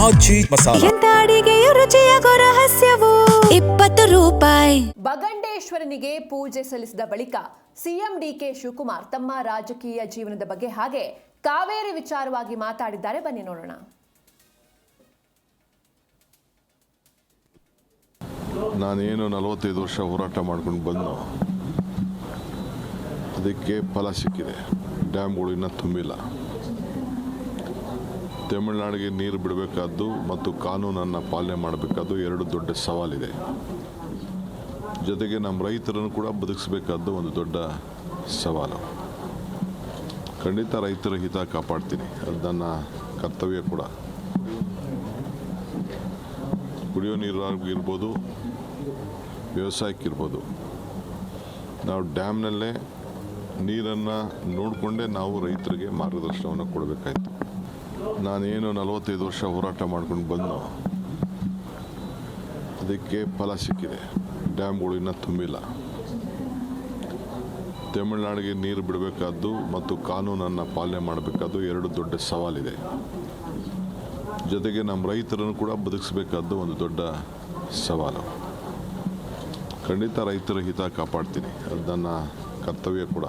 ಆಚಿ ಮಸಾಲ. ಎಂತ ಅಡಿಗೆಯ ರುಚಿಯಾಗೋ ರಹಸ್ಯವು 20 ರೂಪಾಯಿ. ಬಗಂಡೇಶ್ವರನಿಗೆ ಪೂಜೆ ಸಲ್ಲಿಸಿದ ಬಳಿಕ ಸಿಎಂ ಡಿಕೆ ಶಿವಕುಮಾರ್ ತಮ್ಮ ರಾಜಕೀಯ ಜೀವನದ ಬಗ್ಗೆ ಹಾಗೆ ಕಾವೇರಿ ವಿಚಾರವಾಗಿ ಮಾತಾಡಿದ್ದಾರೆ. ಬನ್ನಿ ನೋಡೋಣ. ನಾನೇನು 45 ವರ್ಷ ಹೋರಾಟ ಮಾಡ್ಕೊಂಡು ಬಂದು ಅದಕ್ಕೆ ಫಲ ಸಿಕ್ಕಿದೆ. ಡ್ಯಾಮ್ಗಳು ಇನ್ನೂ ತುಂಬಿಲ್ಲ. ತಮಿಳುನಾಡಿಗೆ ನೀರು ಬಿಡಬೇಕಾದ್ದು ಮತ್ತು ಕಾನೂನನ್ನು ಪಾಲನೆ ಮಾಡಬೇಕಾದ್ದು ಎರಡು ದೊಡ್ಡ ಸವಾಲಿದೆ. ಜೊತೆಗೆ ನಮ್ಮ ರೈತರನ್ನು ಕೂಡ ಬದುಕಿಸಬೇಕಾದ್ದು ಒಂದು ದೊಡ್ಡ ಸವಾಲು. ಖಂಡಿತ ರೈತರ ಹಿತ ಕಾಪಾಡ್ತೀನಿ, ಅದು ನನ್ನ ಕರ್ತವ್ಯ ಕೂಡ. ಕುಡಿಯೋ ನೀರಾಗಿರ್ಬೋದು, ವ್ಯವಸಾಯಕ್ಕಿರ್ಬೋದು, ನಾವು ಡ್ಯಾಮ್ನಲ್ಲೇ ನೀರನ್ನು ನೋಡಿಕೊಂಡೇ ನಾವು ರೈತರಿಗೆ ಮಾರ್ಗದರ್ಶನವನ್ನು ಕೊಡಬೇಕಾಯಿತು. ನಾನೇನು 45 ವರ್ಷ ಹೋರಾಟ ಮಾಡ್ಕೊಂಡು ಬಂದು ಅದಕ್ಕೆ ಫಲ ಸಿಕ್ಕಿದೆ. ಡ್ಯಾಮ್ಗಳು ಇನ್ನೂ ತುಂಬಿಲ್ಲ. ತಮಿಳುನಾಡಿಗೆ ನೀರು ಬಿಡಬೇಕಾದ್ದು ಮತ್ತು ಕಾನೂನನ್ನು ಪಾಲನೆ ಮಾಡಬೇಕಾದ್ದು ಎರಡು ದೊಡ್ಡ ಸವಾಲಿದೆ. ಜೊತೆಗೆ ನಮ್ಮ ರೈತರನ್ನು ಕೂಡ ಬದುಕಿಸಬೇಕಾದ್ದು ಒಂದು ದೊಡ್ಡ ಸವಾಲು. ಖಂಡಿತ ರೈತರ ಹಿತ ಕಾಪಾಡ್ತೀನಿ, ಅದು ನನ್ನ ಕರ್ತವ್ಯ ಕೂಡ.